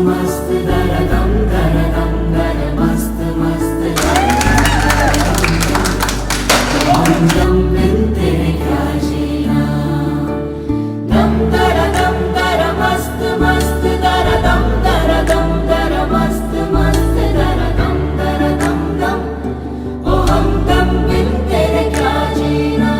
मस्त दरदम दरदम दर मस्त मस्त दम दम बिन तेरे क्या जीना दम दरदम दर मस्त मस्त दरदम दरदम दर मस्त मस्त दरदम दरदम दम ओ हम दम बिन तेरे क्या जीना।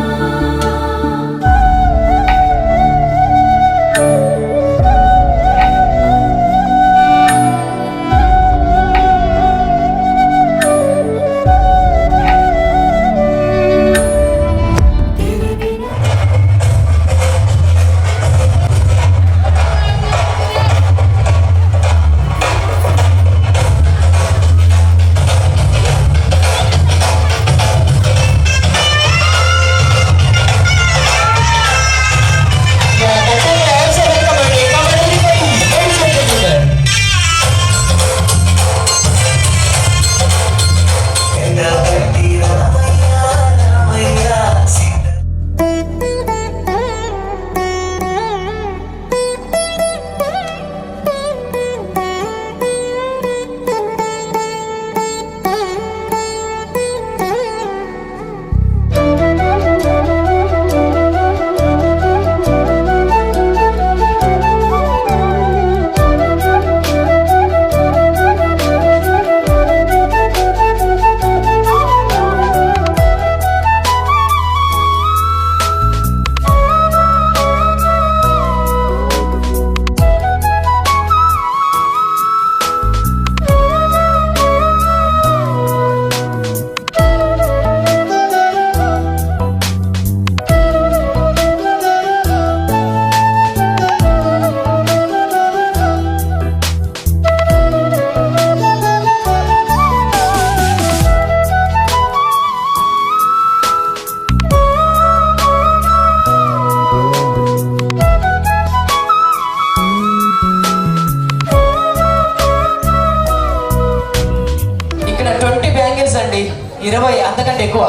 అండి 20 అంతకంటే ఎక్కువ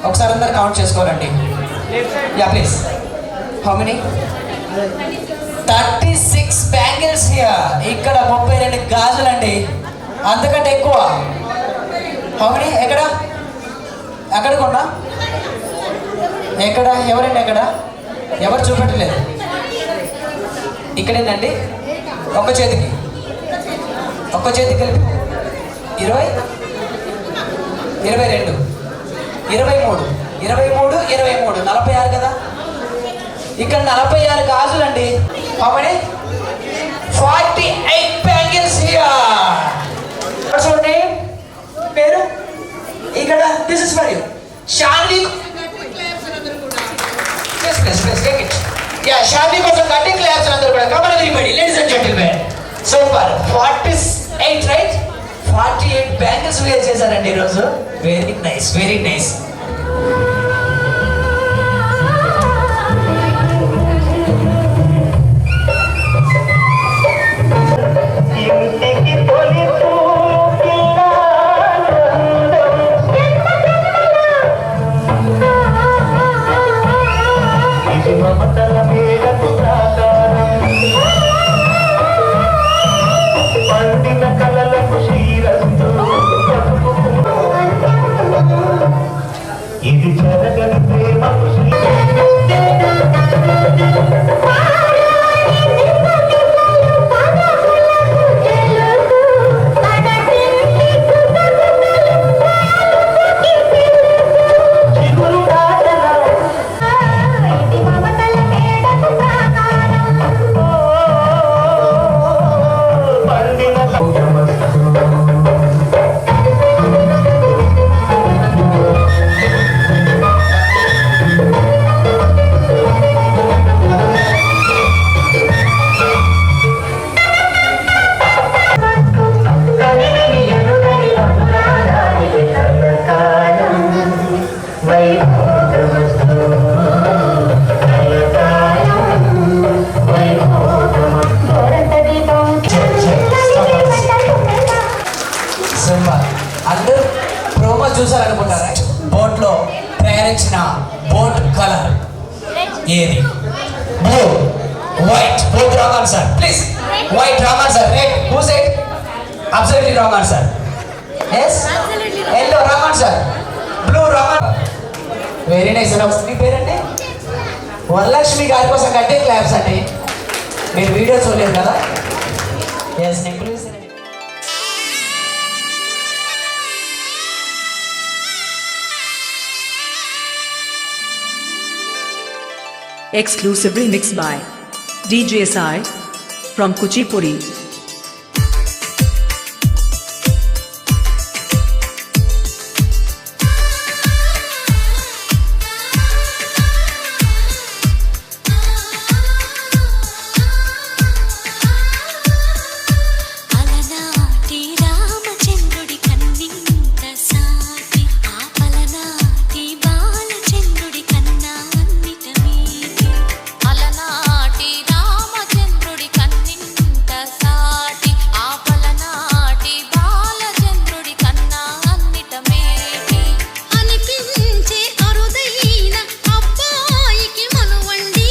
ఒకసారి అందరు కౌంట్ చేసుకోరండి. Yeah please. How many? 36 bangles here. ఇక్కడ 32 గాజులండి అంతకంటే ఎక్కువ. How many? ఎక్కడ అక్కడ కొన్నా ఎక్కడ ఎవరండి ఎక్కడ ఎవరు చూపెట్టలేదు ఇక్కడేనండి. ఒక్క చేతికి కలిపి 20 22 23 23 23 46 కదా. ఇక్కడ 46 గాజులండి. How many? 48 bangles here. చూడండి పేరు ఇక్కడ. This is for you Shanvi. Shanvi కోసం కటింగ్ క్లాప్స్ అందరూ కూడా. Come on everybody, ladies and gentlemen. Super. 48 right. 48 bangles wear చేశారండి ఈరోజు. Very nice, very nice. చూసారనుకుంటారా? బోట్లో ప్రయాణించిన బోట్ కలర్ ఏది? Blue, white. Both wrong answer please. White, wrong answer. Red, who said? Absolutely wrong answer. Yes? Yellow, wrong answer. Blue, wrong answer. Very nice. మీ పేరండి? వరలక్ష్మి గారి కోసం కట్టే క్లాప్స్ అండి. మీరు వీడియో చూడలేదు కదా? ఎస్, నేను పిలుస్తానండి. Exclusively mixed by DJ Sai from Kuchipudi. అలనాటి రామచంద్రుడి కన్నింత సాటి ఆ పలనాటి బాలచంద్రుడి కన్నా అన్నిట మీది అలనాటి రామచంద్రుడి కన్నింత సాటి ఆ పలనాటి బాలచంద్రుడి కన్నా అన్నిట మీది అనిపించే అరుదైన అబ్బాయికి మనువండి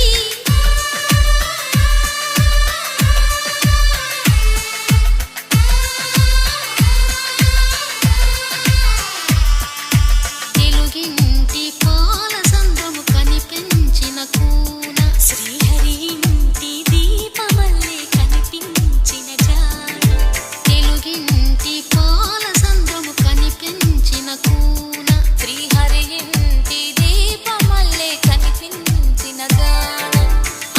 తెలుగింటి పాల సంద్రము కనిపించిన కూన శ్రీహరి ఇంటి దీపమల్లే కనిపించిన జాన తెలుగింటి పాల సంద్రము కనిపించిన కూన శ్రీహరి ఇంటి దీపమల్లే కనిపించిన గాన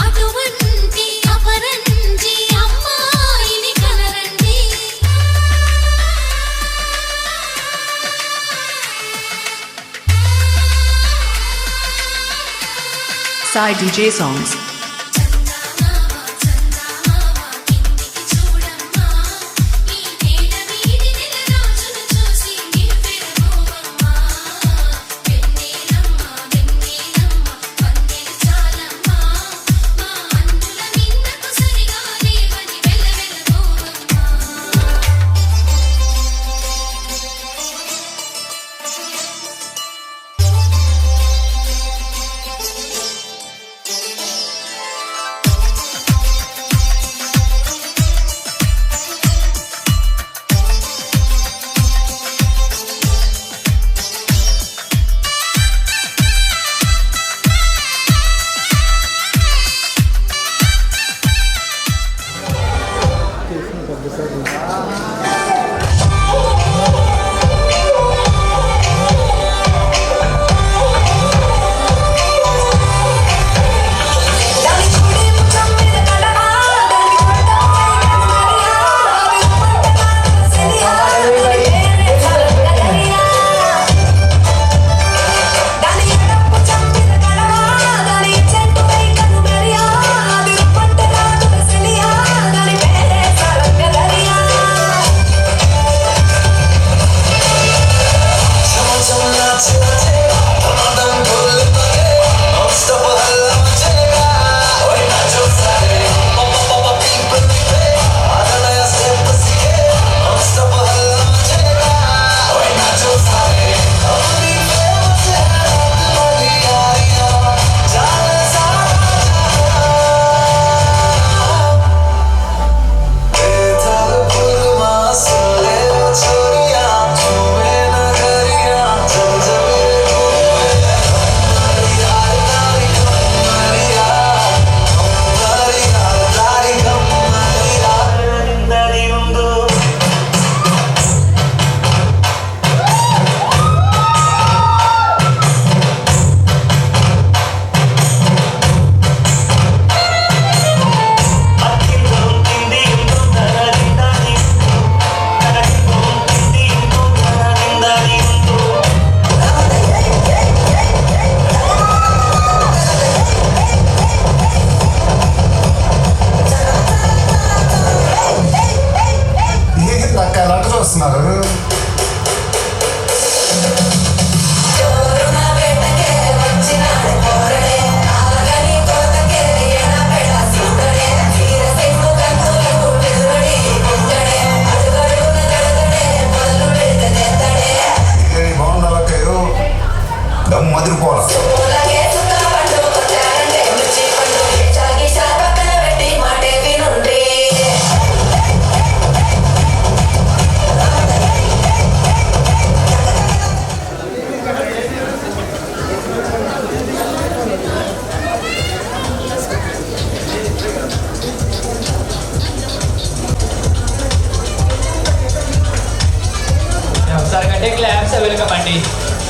అటువంటి అపరంజి అమ్మాయిని కనరండి Sai DJ songs. చందమామ చందమామ కిందికి చూడమ్మా నీ నేల మీది నెల రోజులు చూసి నివ్వెరపోవమ్మా వెన్నెలమ్మ వెన్నెలమ్మ వందెలు చాలమ్మా మా అన్నుల మిన్నకు సరిగా లేవని వెలవెలబోవమ్మా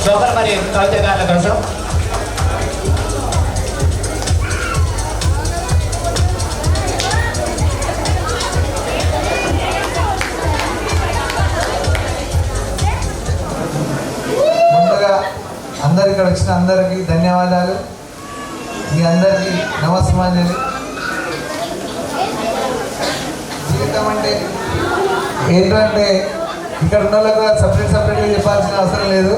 జోకర్ మరియు కవిత గారి కోసం ముందుగా అందరు ఇక్కడ వచ్చిన అందరికీ ధన్యవాదాలు. మీ అందరికీ నమస్మాంజలి. జీవితం అంటే ఏంటంటే ఇక్కడ ఉన్న వాళ్ళకు కూడా సపరేట్గా చెప్పాల్సిన అవసరం లేదు.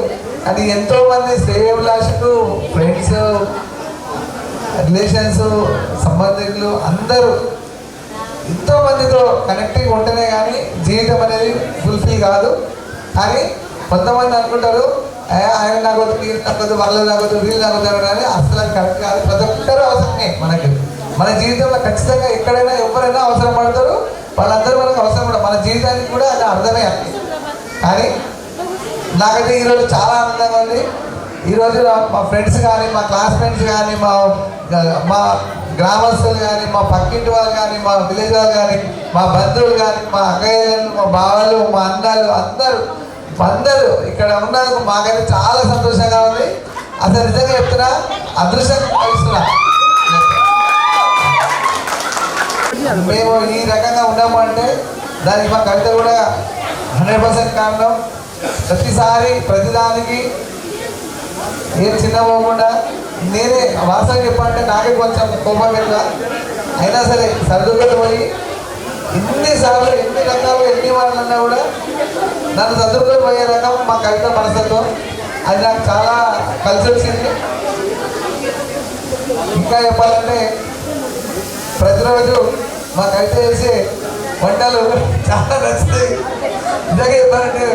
అది ఎంతోమంది శ్రేయోభిలాషులు, ఫ్రెండ్స్, రిలేషన్స్, సంబంధికులు అందరూ ఎంతోమందితో కనెక్టింగ్ ఉంటేనే కానీ జీవితం అనేది ఫుల్ఫిల్ కాదు. కానీ కొంతమంది అనుకుంటారు ఆయన నాకొద్దు, వీళ్ళు నాకొద్దు, వాళ్ళు నాకొద్దు, వీళ్ళు నాకొద్దు కానీ అసలు అది కరెక్ట్ కాదు. ప్రతి ఒక్కరు అవసరమే మనకి. మన జీవితంలో ఖచ్చితంగా ఎక్కడైనా ఎవరైనా అవసరం పడతారు. వాళ్ళందరూ మనకు అవసరం కూడా. మన జీవితానికి కూడా అది అర్థమే అండి. కానీ నాకైతే ఈరోజు చాలా ఆనందంగా ఉంది. ఈరోజు మా ఫ్రెండ్స్ కానీ, మా క్లాస్మేట్స్ కానీ, మా గ్రామస్తులు కానీ, మా పక్కింటి వాళ్ళు కానీ, మా విలేజ్ వాళ్ళు కానీ, మా బంధువులు కానీ, మా అక్కయ్యలు, మా బావలు, మా అన్నలు అందరూ ఇక్కడ ఉన్నందుకు మాకైతే చాలా సంతోషంగా ఉంది. అసలు నిజంగా చెప్తున్నా, అదృష్టం భావిస్తున్నా. మేము ఈ రకంగా ఉన్నాము అంటే దానికి మా కవిత కూడా 100% కారణం. ప్రతిసారి ప్రతిదానికి ఏం చిన్న పోకుండా నేనే వాస్తవం చెప్పాలంటే నాకే కొంచెం కోపం ఎక్కువ. అయినా సరే సర్దుకొని పోయి ఎన్నిసార్లు ఎన్ని రకాలు ఎన్ని వాళ్ళు అన్నా కూడా నన్ను చదువుకొని పోయే రకం మా కవిత మనస్తత్వం. అది నాకు చాలా కలిసి వచ్చింది. ఇంకా చెప్పాలంటే ప్రతిరోజు మా కవిత చేసే వంటలు చాలా నచ్చుతాయి. నిజంగా చెప్పాలంటే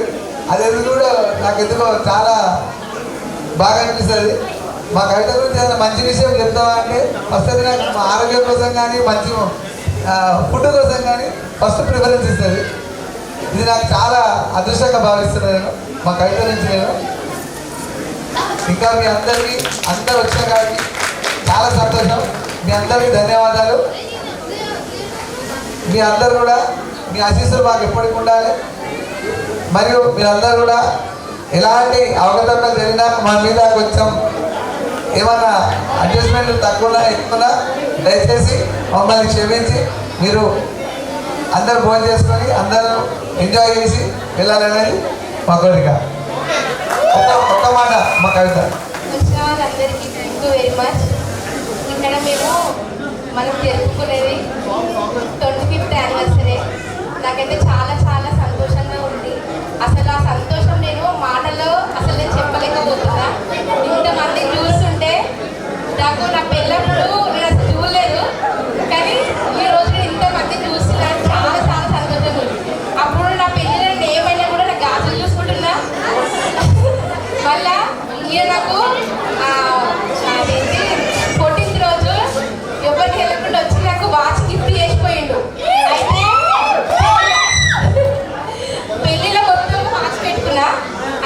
అది ఎందుకు కూడా నాకు ఎందుకో చాలా బాగా అనిపిస్తుంది. మా కవిత గురించి ఏదైనా మంచి విషయం చెప్తావా అంటే ఫస్ట్ నాకు మా ఆరోగ్యం కోసం కానీ, మంచి ఫుడ్ కోసం కానీ ఫస్ట్ ప్రిఫరెన్స్ ఇస్తుంది. ఇది నాకు చాలా అదృష్టంగా భావిస్తున్నాను నేను మా కవిత నుంచి. నేను ఇంకా మీ అందరికీ అందరు వచ్చిన కాబట్టి చాలా సంతోషం. మీ అందరికీ ధన్యవాదాలు. మీ అందరూ కూడా మీ ఆశీస్సులు మాకు ఎప్పటికి ఉండాలి. మరియు మీరందరూ కూడా ఎలాంటి అవగతలు జరిగినా మా మీద కొంచెం ఏమన్నా అడ్జస్ట్మెంట్లు తక్కువ ఎక్కువ దయచేసి మమ్మల్ని క్షమించి మీరు అందరూ భోజనం చేసుకొని అందరూ ఎంజాయ్ చేసి వెళ్ళాలనేది మా కోరిక. ఒక్క మాట మా కవిత. వచ్చిన వాళ్ళందరికీ థ్యాంక్ యూ వెరీ మచ్. ఇక్కడ మేము మనం జరుపుకునేది 25th యానివర్సరీ. నాకైతే చాలా చాలా సంతోషంగా ఉంది. అసలు ఆ సంతోషం నేను మాటలో అసలు నేను చెప్పలేకపోతున్నా. ఇంతమంది చూస్తుంటే నాకు నా పెళ్ళప్పుడు నేను అసలు చూడలేదు. కానీ ఈ రోజు నేను ఇంతమంది చూస్తున్నా చాలా చాలా సంతోషంగా ఉంది. అప్పుడు నా పెళ్ళిలో నేను ఏమైనా కూడా నాకు గాజులు చూసుకుంటున్నా. మళ్ళా ఈయన నాకు అదేంటి 14th రోజు ఎవరికి వెళ్ళకుండా వచ్చి నాకు వాచ్ గిఫ్ట్ చేసిపోయిండు. అయితే పెళ్ళిలో మొత్తం వాచ్ పెట్టుకున్నా.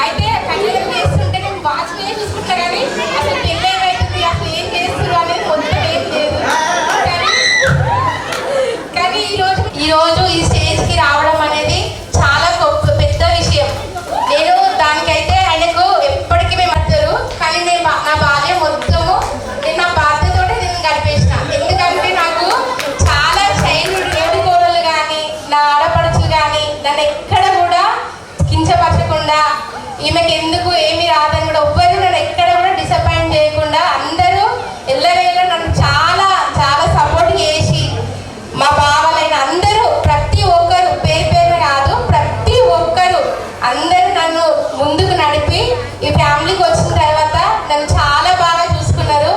అయితే కళ్యాణం చేస్తుంటే నేను వాచ్ మీద చూసుకుంటా కానీ అసలు పెళ్ళి ఏమవుతుంది, అసలు ఏం చేస్తున్నారు అనేది మొత్తం ఏం లేదు. కానీ ఈరోజు ఈ స్టేజ్కి రావడం అనేది చాలా గొప్ప పెద్ద విషయం. నేను దానికైతే ఆయనకు ఎప్పటికీ మేము వస్తారు. కానీ నేను నా బాల్యం మొత్తము నేను నా బాధ్యతతోటే నేను గడిపేసిన. ఎందుకంటే నాకు చాలా చైల్డ్హుడ్ ఏడుకోడలు కానీ, నా ఆడపడుచులు కానీ నన్ను ఎక్కడ కూడా కించపరచకుండా, ఈమెకి ఎందుకు ఏమి రాదని కూడా ఎవ్వరు నన్ను ఎక్కడ కూడా డిసప్పాయింట్ చేయకుండా అందరూ ఎల్లవేళ నన్ను చాలా చాలా సపోర్ట్ చేసి, మా బావలైన అందరూ ప్రతి ఒక్కరు పేరు పేరు కాదు ప్రతి ఒక్కరు అందరూ నన్ను ముందుకు నడిపి ఈ ఫ్యామిలీకి వచ్చిన తర్వాత నన్ను చాలా బాగా చూసుకున్నారు.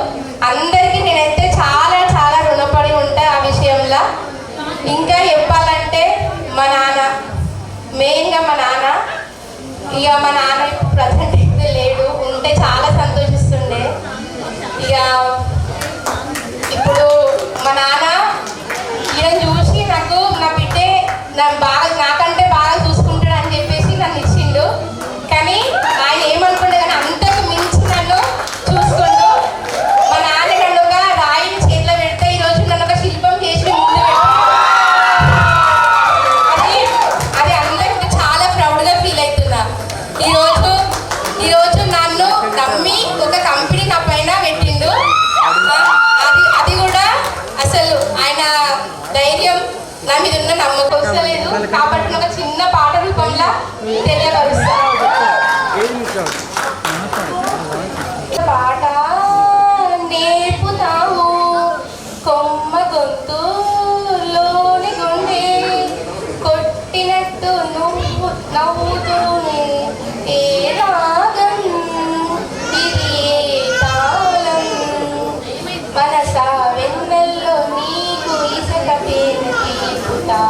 అందరికీ నేనైతే చాలా చాలా రుణపడి ఉంటా ఆ విషయంలో. ఇంకా చెప్పాలంటే మా నాన్న, మెయిన్గా మా నాన్న. ఇక మా నాన్న ఇప్పుడు ప్రజెంట్ అయితే లేడు, ఉంటే చాలా సంతోషిస్తుండే. ఇక ఇప్పుడు మా నాన్న ఈయన చూసి నాకు నా బిడ్డే నాకంటే బాగా చూసుకుంటాడు అని చెప్పేసి నన్ను ఇచ్చిండు. కానీ ఆయన ఏమనుకుంటే కానీ అంతకు మించి నన్ను చూసుకుంటూ మా నాన్న నన్ను ఒక రాయిని చేతిలో పెడితే ఈరోజు నన్ను ఒక శిల్పం చేసి ముందు అది అందరికి చాలా ప్రౌడ్గా ఫీల్ అవుతున్నా ఈరోజు. ఆమెకు వస్తలేదు కాబట్టి ఒక చిన్న పాట రూపంలో తెలియపరుస్తా. పాట నేర్పుతావు కొమ్మ గొంతులోని గుండె కొట్టినట్టు నువ్వు నవ్వుతూనే ఏ రాగం ఇది ఏ తాళం మనసా వెన్నెల్లో నీకు ఇసక పేన తీపుతా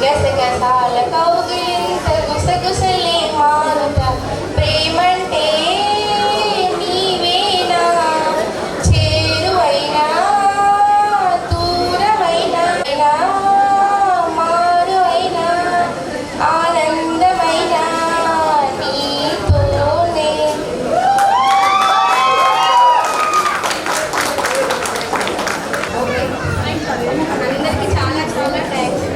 గసగసాల కౌగిలింత గుసగుసలే మారుత ప్రేమంటే నీవేనా చేరువైనా దూరమైనా మారువైనా ఆనందమైన నీతోనే. అందరికీ చాలా చాలా థ్యాంక్స్.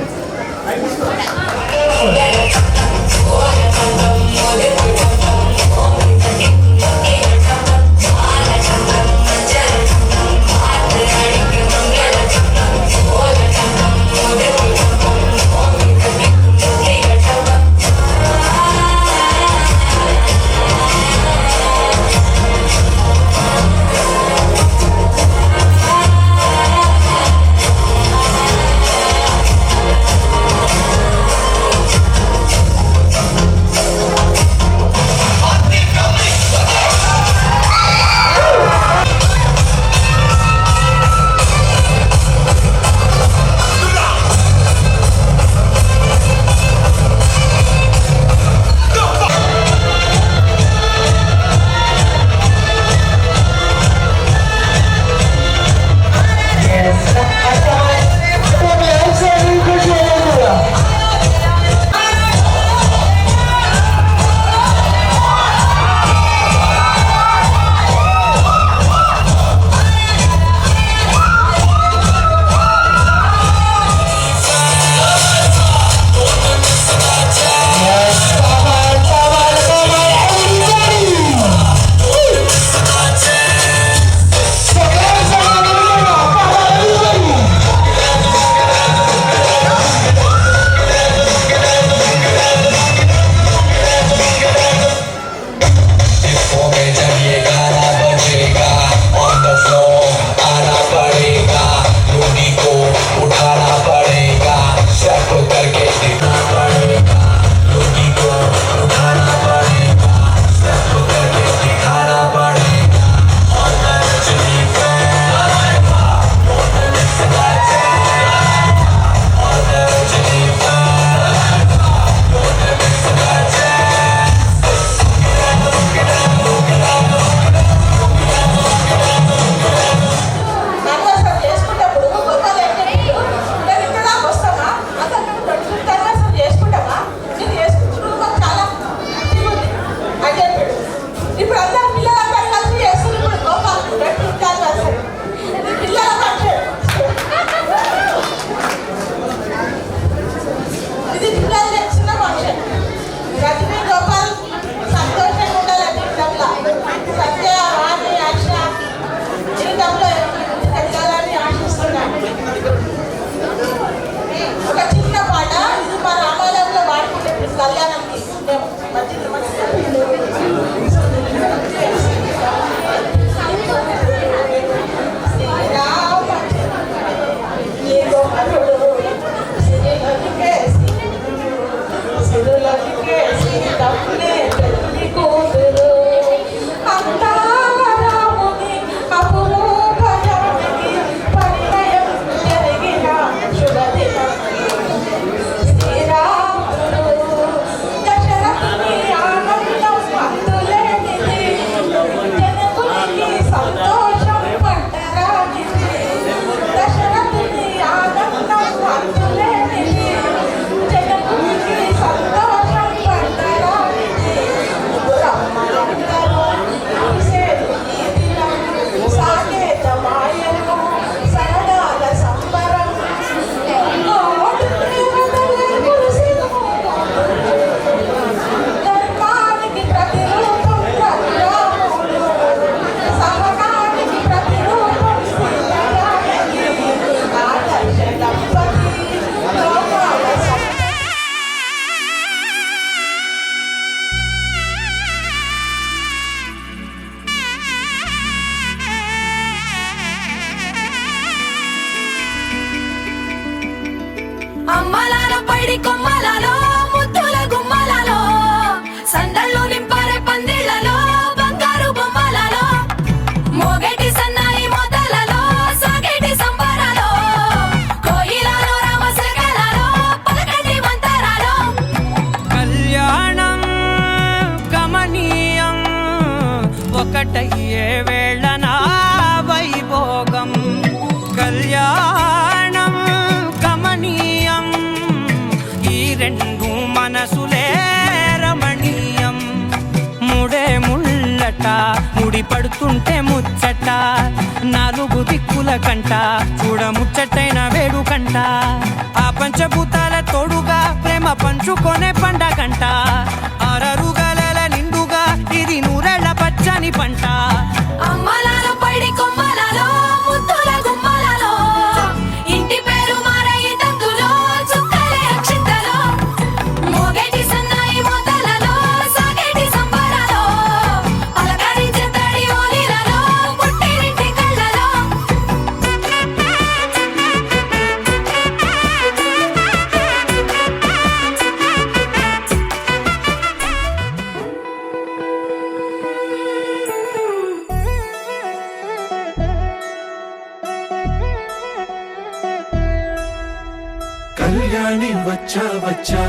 అమ్మలాలో పైడి కొమ్మలలో ముద్దుల గుమ్మలలో సందళ్ళు నింపారే పందిళ్లలో బంగారు బొమ్మలలో మోగేటి సన్నాయి మోతలలో సాగేటి సంబరాలో కోయిలలో రామశకలలో పలకటి మంతరాలో కళ్యాణం గమనీయం ఒకటయ్యే వేళనా వైభోగం కళ్యాణం గమనీయం ఈ రెండు మనసులే రమణీయం ముడే ముళ్ళట ముడి పడుతుంటే ముచ్చట నాలుగు దిక్కుల కంట చూడ ముచ్చటైన వేడుకంట ఆ పంచభూతాల తోడుగా ప్రేమ పంచుకొనే పండగంట అరరుగల నిండుగా ఇది నూరెళ్ళ పచ్చని పంట అమ్మలాలో పైడి కొమ్మలలో ముద్దుల గుమ్మలలో ఇంటి పేరు మారయి తంతులో చుక్కలే అక్షింతలో మోగేటి సన్నాయి మోతలలో సాగేటి సంబరాలో పలకరించే తడి ఓలిలలో పుట్టినింటి కళ్ళలో కళ్యాణి వచ్చా వచ్చా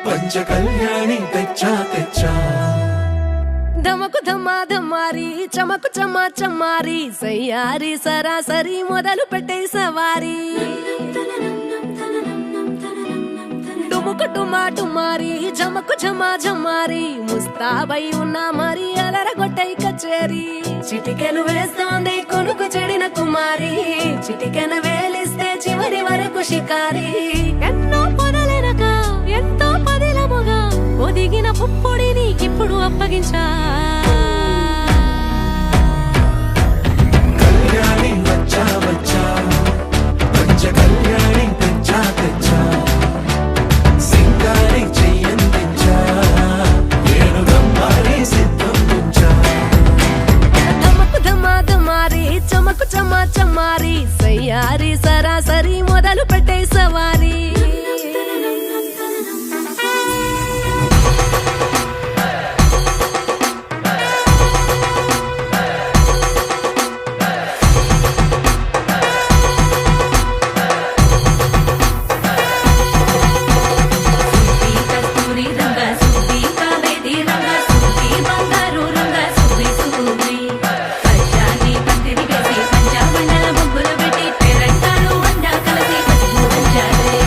పంచ కళ్యాణి తెచ్చా తెచ్చా ధమకు ధమా ధమారి చమకు చమా చమారి సయ్యారి సరాసరి మొదలు పెట్టే సవారి డుముకు డుమా డుమారి జమకు ఝమా ఝమారి ముస్తాబై ఉన్నా మరి అలరగొట్టై కచేరి చిటికెను వేస్తోంది కొనుకు చెడిన కుమారి చిటికెను వేలిస్తే చివరి వరకు షికారి ఎన్నో పొదలెనక ఎంతో పదిలముగా ఒదిగిన పుప్పొడి నీకిప్పుడు అప్పగించా కళ్యాణి వచ్చా వచ్చా పంచ కళ్యాణి తెచ్చా తెచ్చా సింగారి చెయ్యందించా ఏనుగమ్మారి సిద్ధం ఉంచా ధమకు ధమా ధమారి చమకు చమా చమారి సయ్యారి సరాసరి మొదలు పెట్టే సవారి కస్తూరి రంగ సుబ్బి కావేరి రంగ సుబ్బి బంగారు రంగ సుబ్బి సుబ్బి పంచాని పందిరి వేసి పంచామండల ముగ్గులు పెట్టి పేరంటారు వండా కలిసి పసుపు పంచారే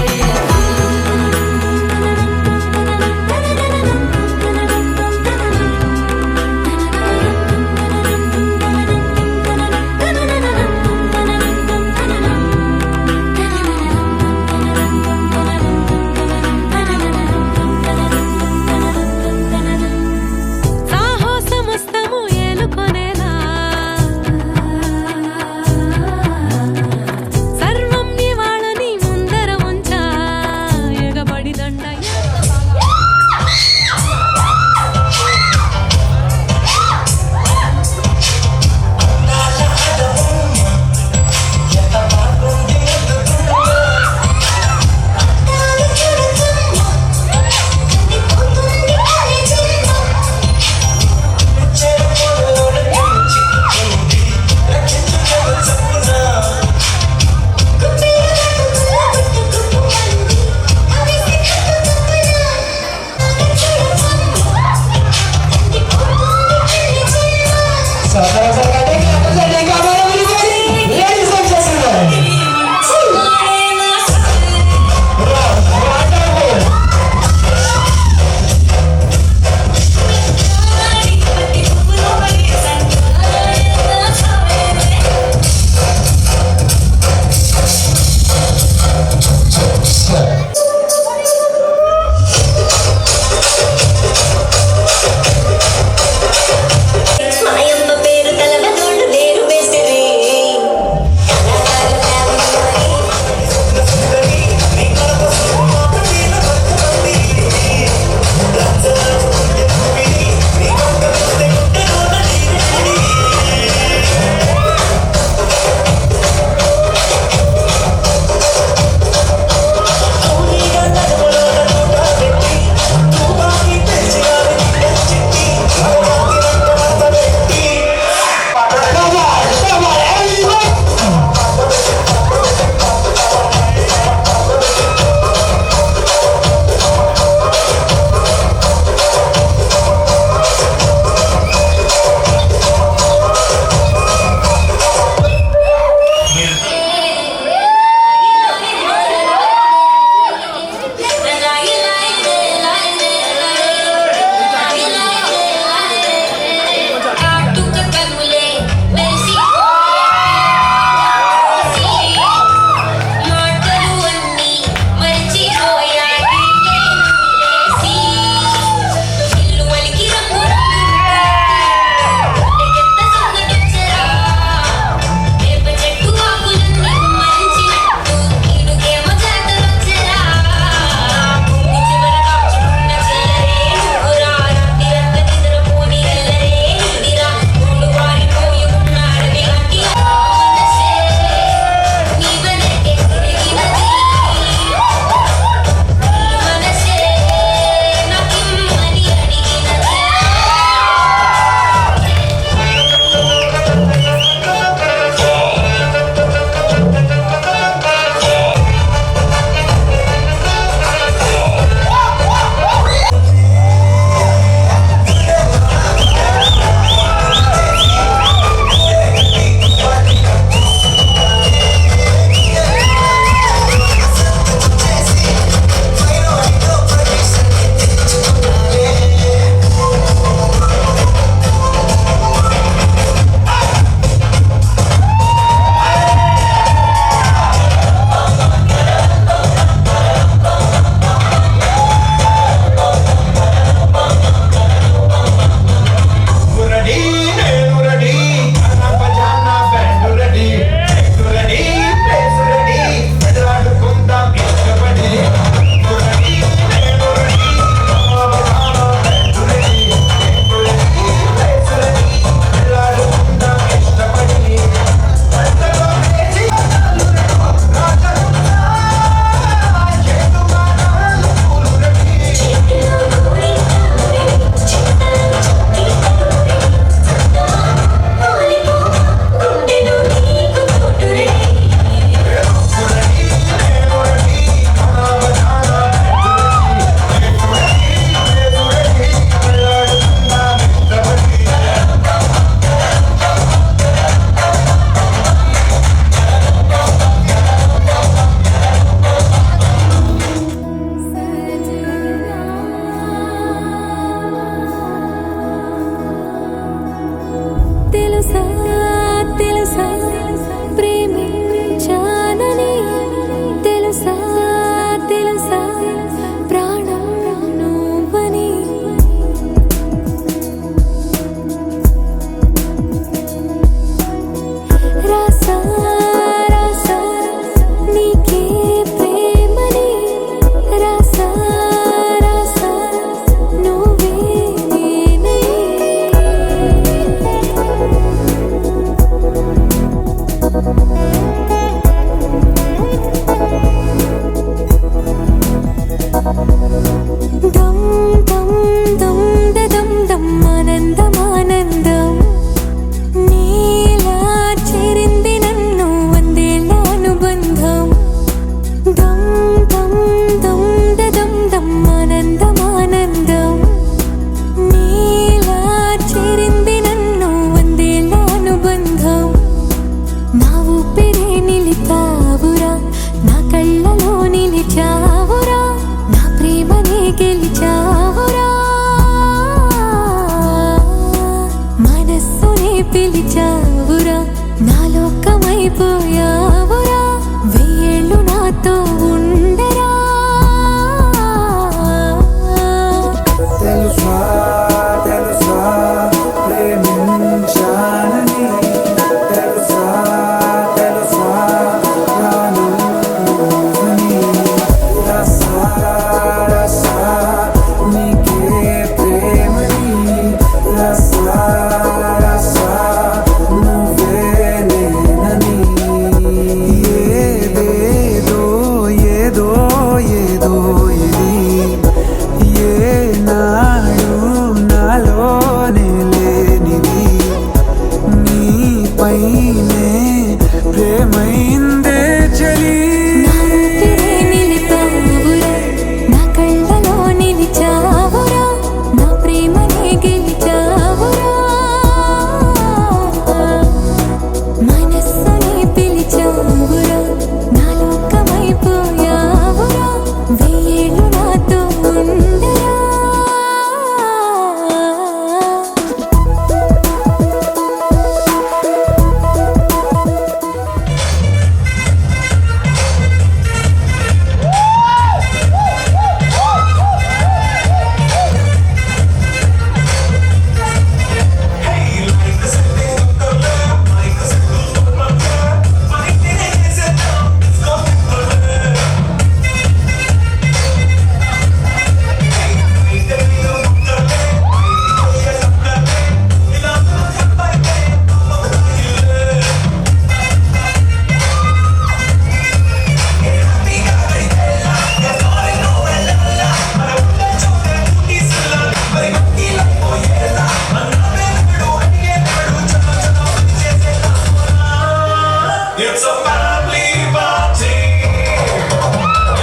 It's a family party.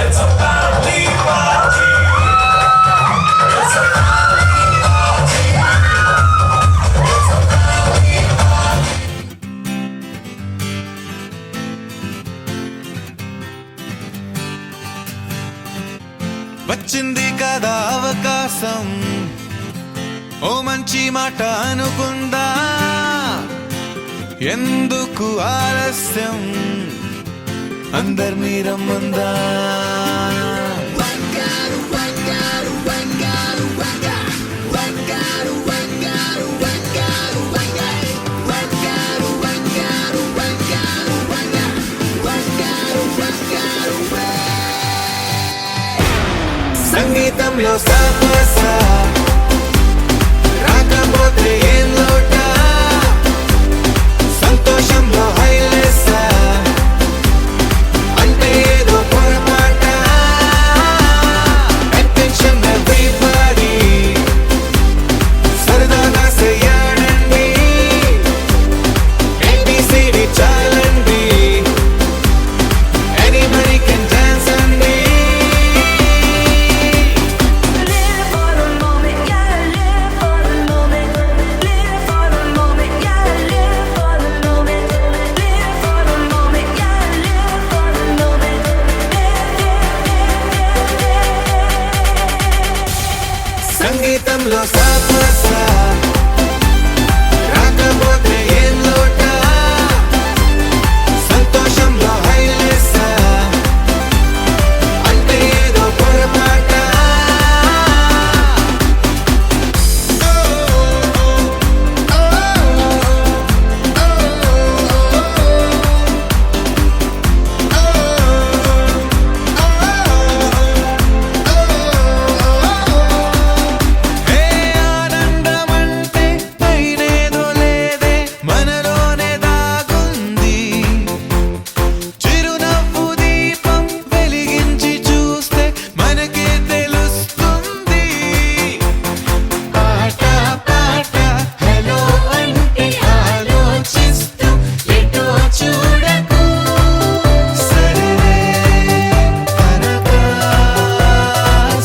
It's a family party. It's a family party. It's a family party. వచ్చింది కదా అవకాశం, ఓ మంచి మాట అనుకుందా, ఎందుకు ఆలస్యం, అందర్నీ రమ్మందా. సంగీతంలో సాపస రాకపోతే ఏం లోట, సంతోషంలో హైలెస్ అంటే ఏదో పొరపాట. అటెన్షన్ ఎవ్రీబడీ, సరదాగా చెయ్యాడండి, ABCD చాలండి, ఎనీబడీ కెన్ డాన్స్ అండి. Live for the moment, yeah, live for the moment. Live for the moment, yeah, live for the moment. Live for the moment, yeah, live for the moment. సంగీతంలో సాపస రాకపోతే ఏం లోట, సంతోషంలో హైలెస్ అంటే ఏదో పొరపాట. ఏ ఆనందమంటే పైనేదో లేదే, మనలోనే దాగుంది. చిరునవ్వు దీపం వెలిగించి చూస్తే మనకే తెలుస్తుంది. ఆట పాట హలో అంటే ఆలోచిస్తూ ఎటో చూడకు, సరే అనగా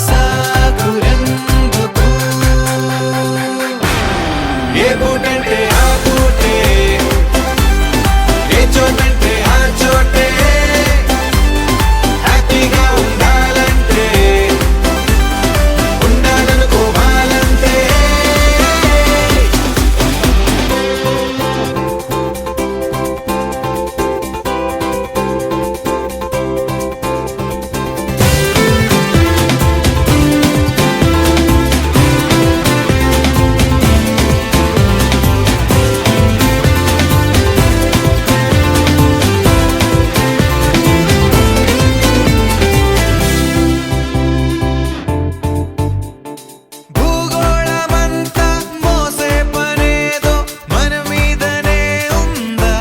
సాగురెందుకు. ఏ పూటంటే ఆ పూటే, ఏ చోటంటే ఆ చోటే, హ్యాపీగా ఉండాలంటే ఉండాలనుకోవాలంటే. భూగోళమంతా మోసే పనేదో మన మీదనే ఉందా,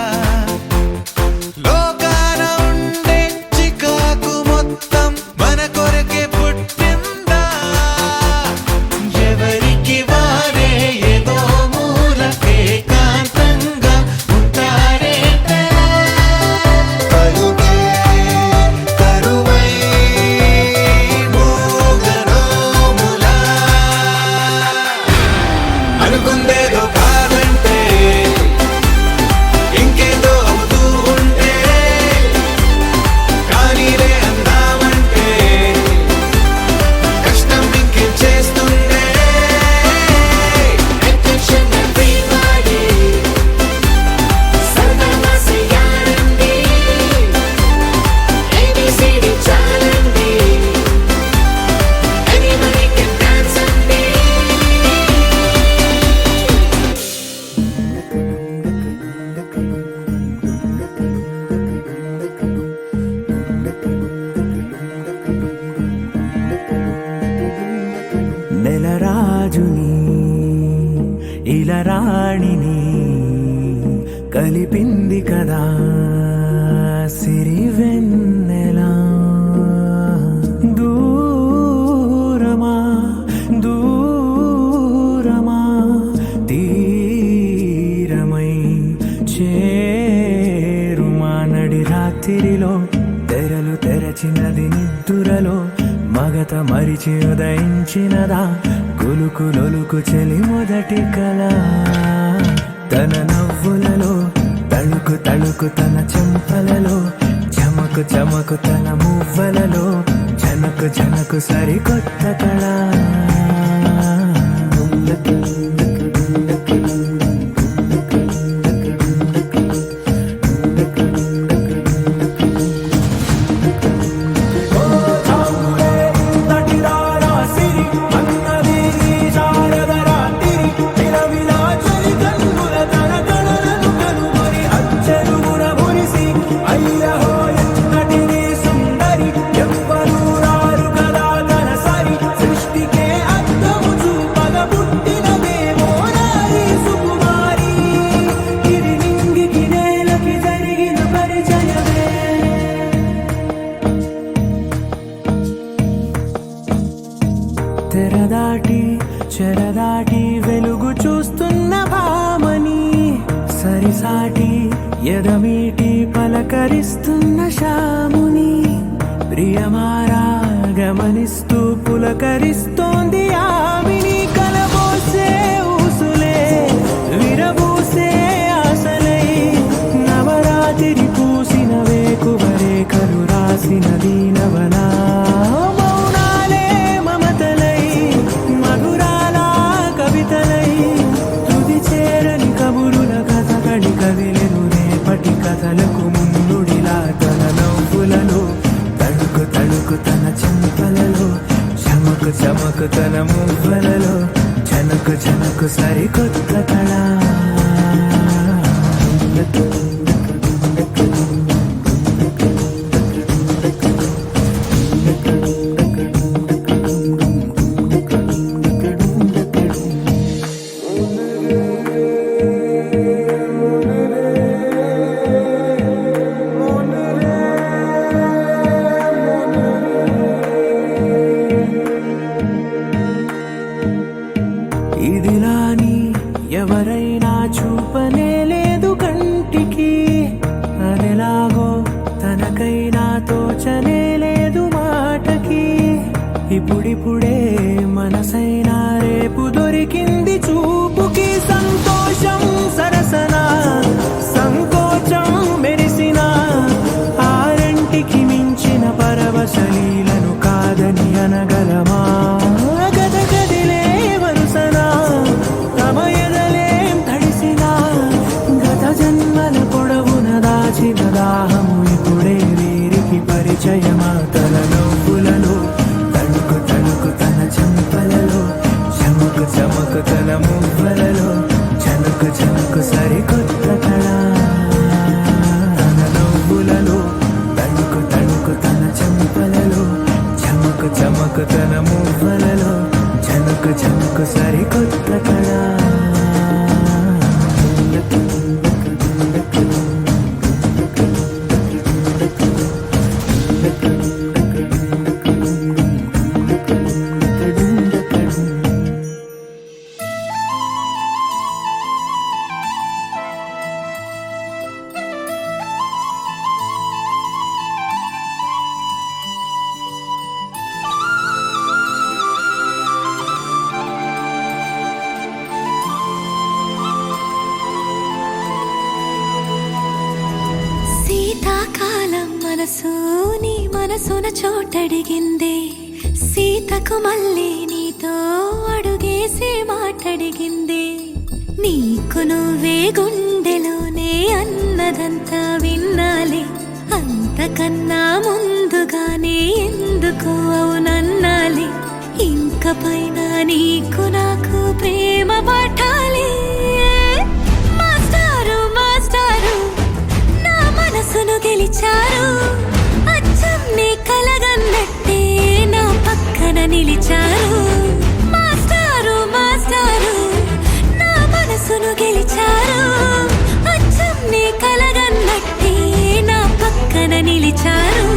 లోకాన ఉండే చికాకు మొత్తం మన కొరకే పుట్టిందా. ఎవరికి వారే ఏదో మూల ఏకాంతంగా ఉంటారేట, కరువై కరువై మోగనోములా. అనుకుందేదో కాదంటే ఇంకేదో అవుతూ ఉంటే, కానీలే అందామంటే కష్టం ఇంకేం చేస్తుందే. Attention everybody, సరదాగా చెయ్యాలండి, ABCD చాలండి, anybody can dance అండి. నెలరాజుని ఇలరాణిని కలిపింది కదా సిరివెన్నెలా. దూరమా దూరమా తీరమై చేరుమా నడిరా రాత్రిలో తెరలు తెరచినది నిద్దురలో మగత మరిచి ఉదయించినదా కులుకులొలుకు చెలి మొదటి కళ తన నవ్వులలో తళుకు తళుకు తన చెంపలలో చమకు చమకు తన మువ్వలలో జనకు జనకు సరికొత్త కళ తెరదాటి చెరదాటి వెలుగు చూస్తున్న భామని సరిసాటి ఎదమీటి పలకరిస్తున్న శాముని ప్రియమారా గమనిస్తూ పులకరిస్తోంది ఆవిని కలబోసే ఊసులే విరబూసే ఆశలై నవరాత్రి పూసిన వేకువరే కరు రాసిన దీనవనా కదిలెను రేపటి కథలకు ముందుడిలా తన నవ్వులలో తడుకు తడుకు తన చెంపలలో చమకు చమకు తన మువ్వలలో జనకు జనకు సరికొత్త కళ ఇదిలాని ఎవరైనా చూపనే లేదు కంటికి అదెలాగో తనకైనా తోచనే లేదు మాటకి ఇప్పుడిప్పుడే మనసైనా రేపు దొరికింది చూపుకి సంతోషం సరసన సంకోచం మెరిసిన ఆరంటికి మించిన పరవశలీలను కాదని అనగలమా గదగదిలే వరుసనా తమ ఎదలేం తడిసినా గత జన్మల పొడవున దాచిన దాహము ఇప్పుడే వీరికి పరిచయమా తన నవ్వులలో తణుకు తణుకు తన చెంపలలో చమకు చమకు తన మువ్వలలో జనకు జనకు సరికొత్త కళ తన నవ్వులలో తణుకు తణుకు తన చెంపలలో చమకు చమకు తన మువ్వలలో జనకు జనకు సరికొత్త కళ శీతాకాలం మనసు నీ మనసున చోటడిగిందే సీతకు మళ్ళీ నీతో అడుగేసి మాటడిగిందే నీకు నువ్వే గుండెలోనే అన్నదంతా విన్నాలే అంతకన్నా ముందుగానే ఎందుకు అవునన్నాలే ఇంక పైన నీకు నాకు ప్రేమ పాఠాలే మాస్టారు మాస్టారు నా మనసును గెలిచారు అచ్చం నీ కలగన్నట్టే నా పక్కన నిలిచారు మాస్టారు మాస్టారు నా మనసును గెలిచారు అచ్చం నీ కలగన్నట్టే నా పక్కన నిలిచారు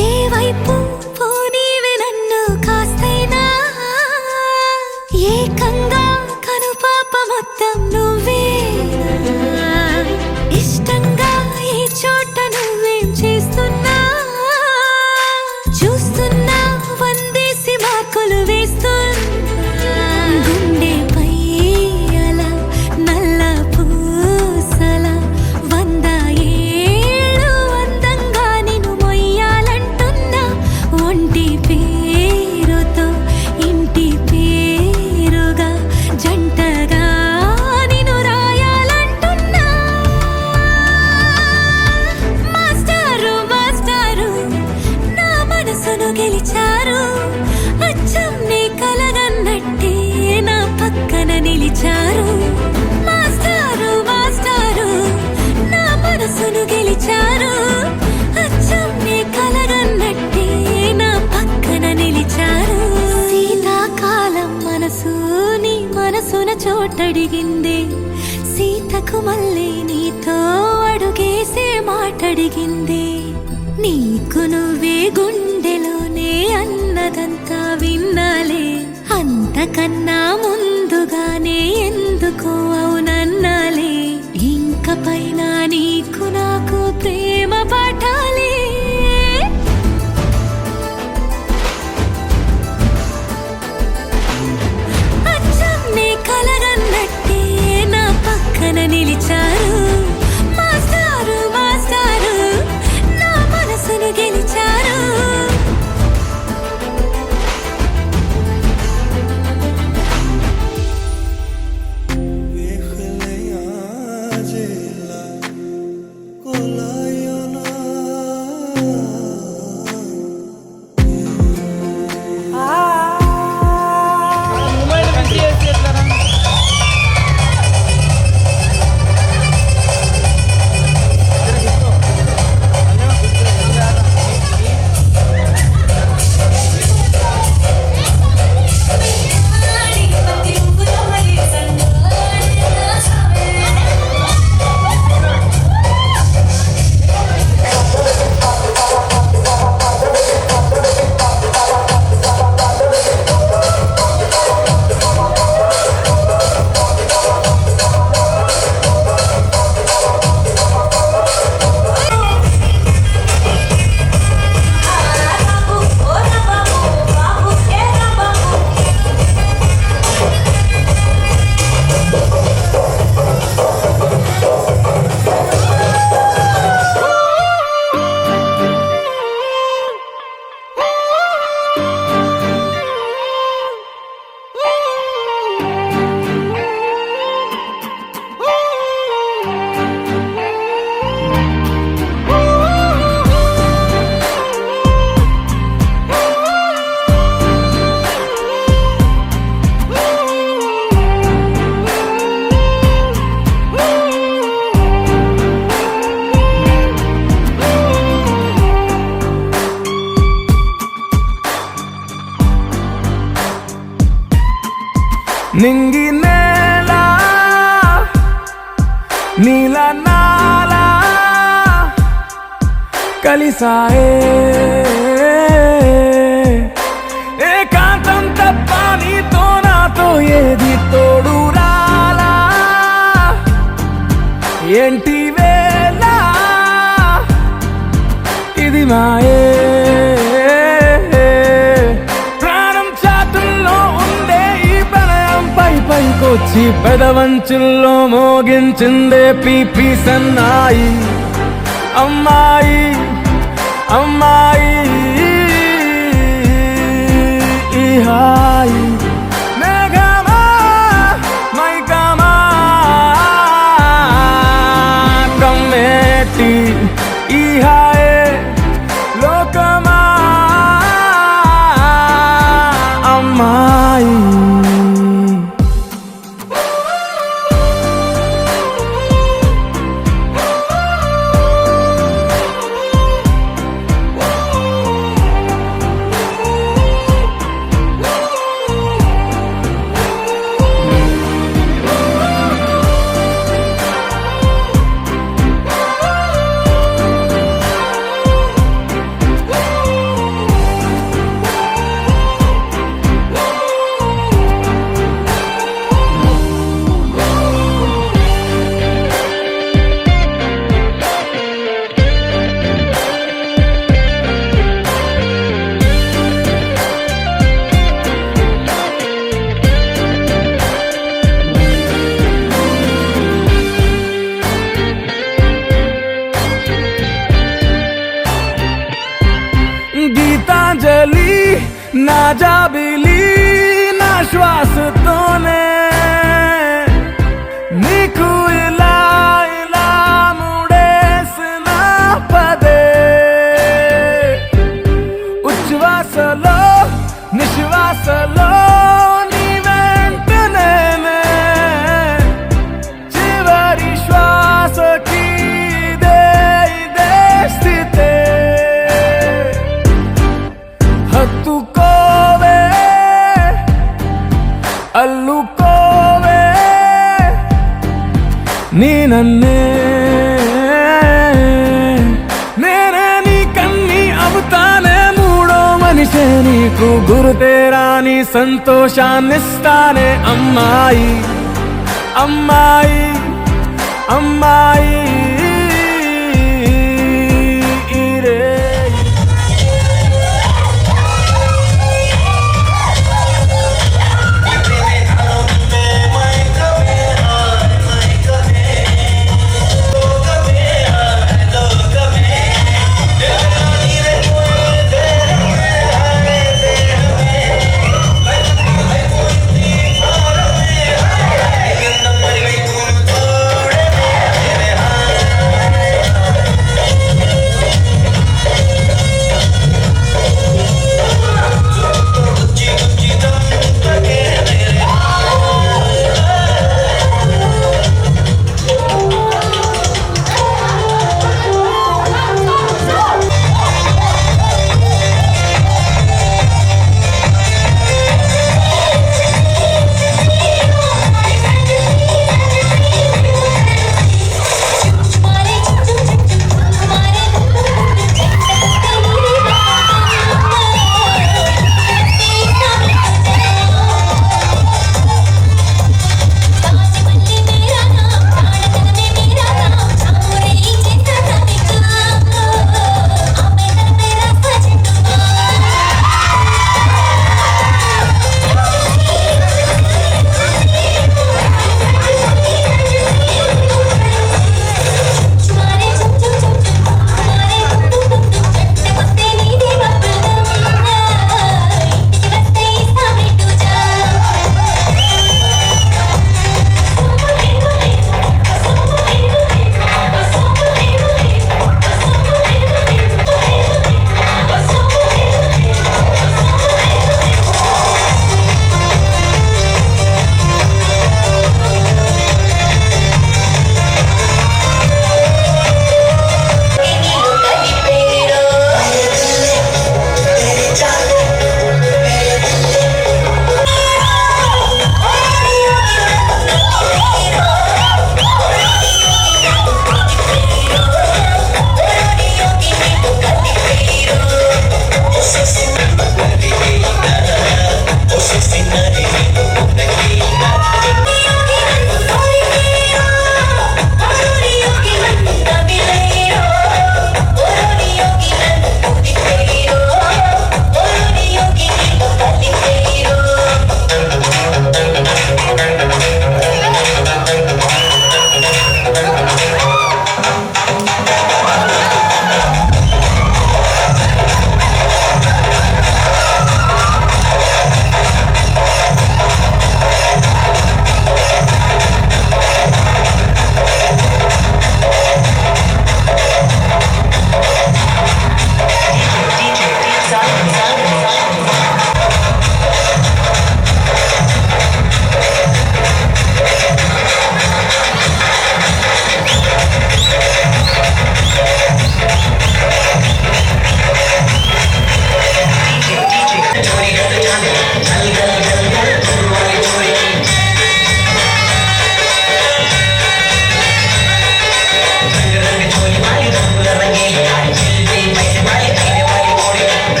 ఏ వైపు పోనీవి నన్ను కాస్తైనా ఏకంగా కనుపాప మొత్తం నువ్వే ఇష్టంగా ఏ చోట నువ్వేం చేస్తున్నా చూస్తున్నా వందేసి మార్కులు వేస్తున్నా గుండెపై అలా నల్ల పూసల 100 ఏళ్ళు అందంగా నిన్ను మొయ్యాలంటున్నా ఒంటి పేరుతో ఇంటి పేరుగా జంటగా నిన్ను రాయాలంటున్నా మాస్టారు మాస్టారు నా మనసును గెలిచారు అచ్చం నీ కలగన్నట్టే నా పక్కన నిలిచారు మాస్టారు మాస్టారు నా మనసును గెలిచారు అచ్చం నీ కలగన్నట్టే నా పక్కన నిలిచారు శీతాకాలం మనసు నీ మనసున చోటడిగింది సీతకు మళ్ళీ నీతో అడుగేసే మాటడిగింది నీకు నువ్వే గుండెలోనే అన్నదంతా విన్నాలే అంతకన్నా ముందుగానే ఎందుకు అవునన్నాలే ఇంక పైన నీకు నాకు ప్రేమ పాఠాలే అచ్చం నీ కలగన్నట్టే నా పక్కన నిలిచారు మాస్టారు మాస్టారు నా మనసును గెలిచారు నింగి నేల నీల నాల కలిసాయే ఏకాంతం తప్ప నీతో నాతో ఏది తోడు రాలా ఏంటి వేళ ఇది మాయే పైకొచ్చి పెదవంచుల్లో మోగించిందే పీపీ సన్నాయి అమ్మాయి అమ్మాయి ఈ హాయి మేఘమా మైకమా కమ్మేటి ఈ హాయే లోకమా నా జాబిలి నా శ్వాసతోనే నీకు ఇలా ఇలా ముడేసిన పదే ఉచ్ఛ్వాసలో నిశ్వాసలో నీ వెంట నేనే చివరి శ్వాసకి ఇదే స్థితే హత్తుకోవే అల్లుకోవే నీ నన్నే నేనే నీ కన్ని అవుతానే మూడో మనిషే నీకు గురుతేరాని సంతోషాన్నిస్తానే అమ్మాయి అమ్మాయి అమ్మాయి రే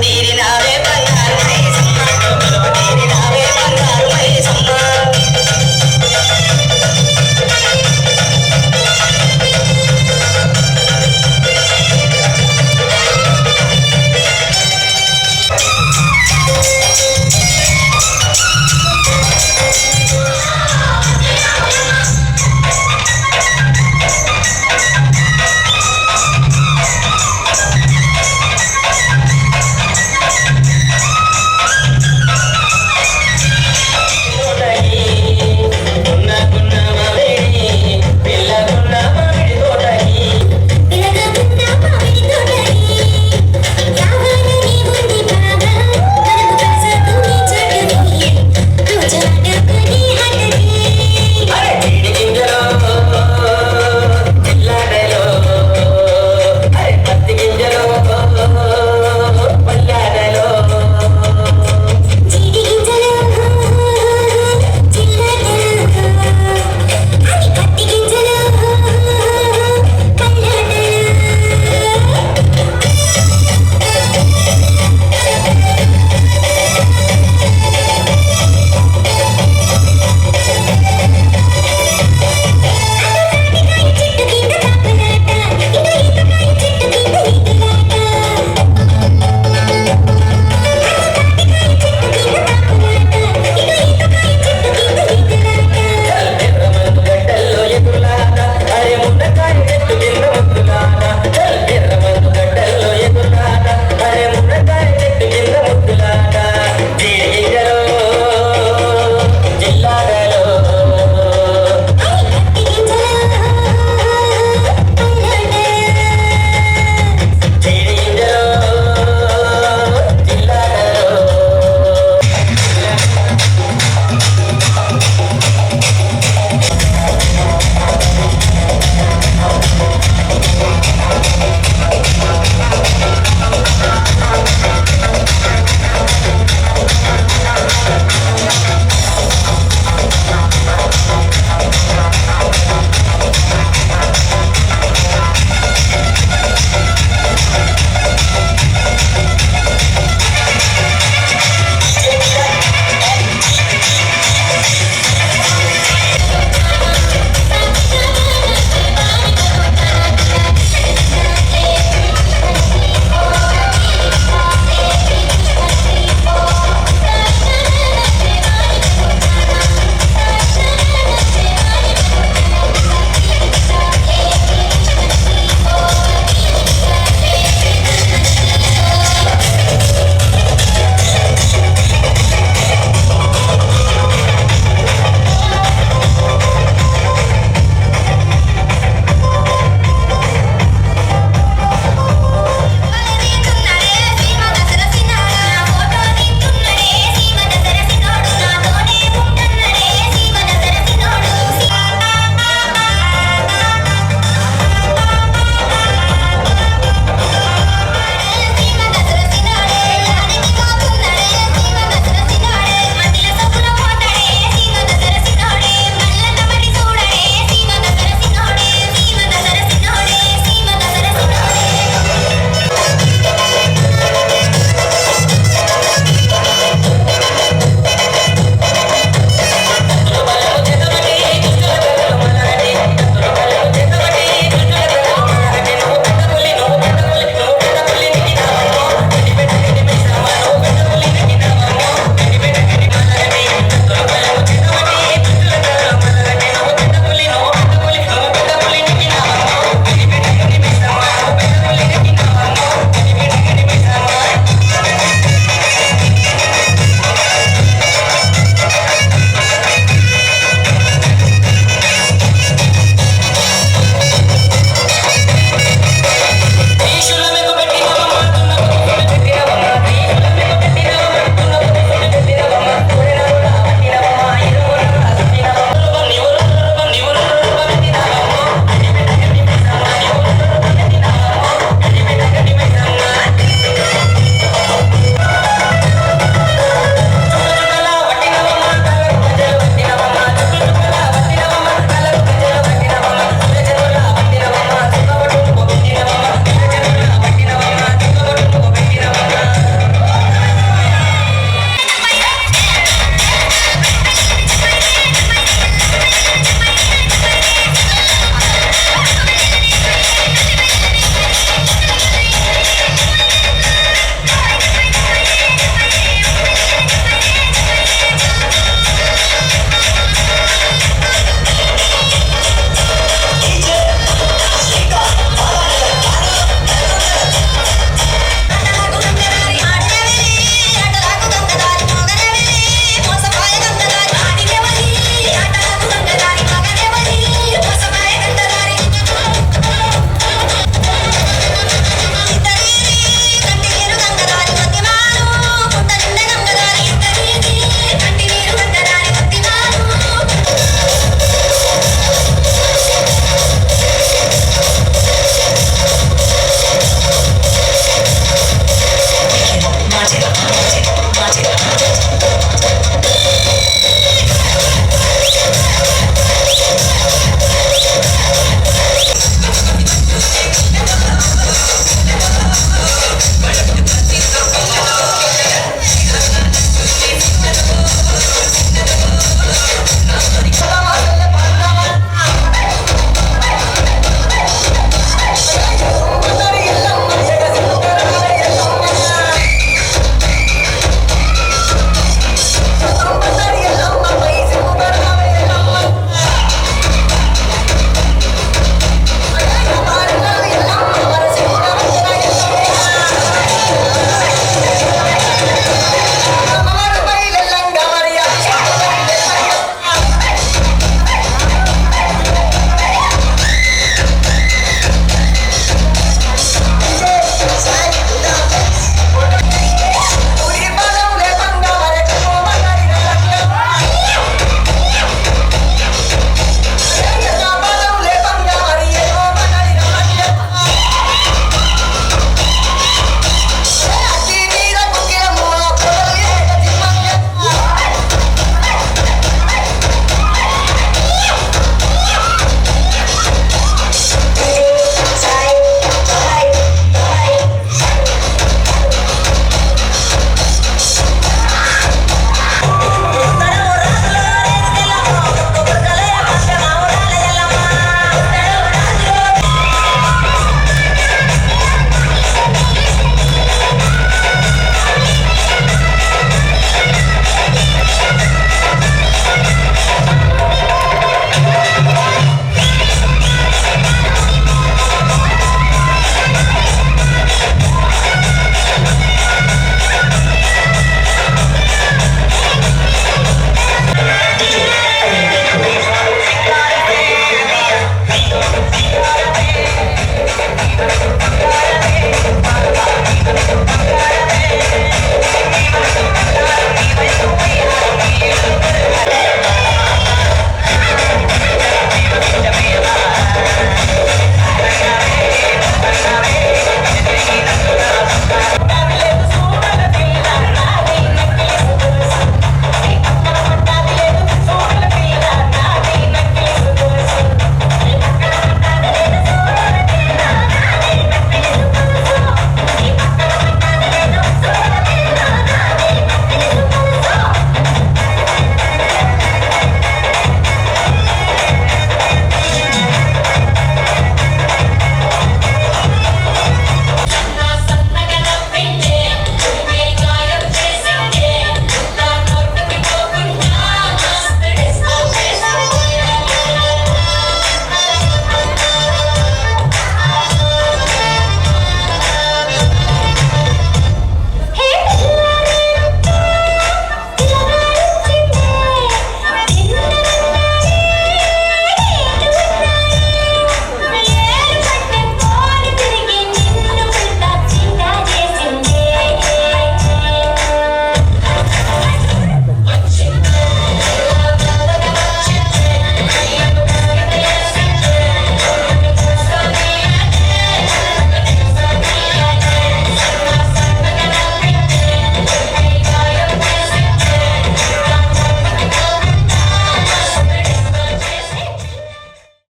తీరినావే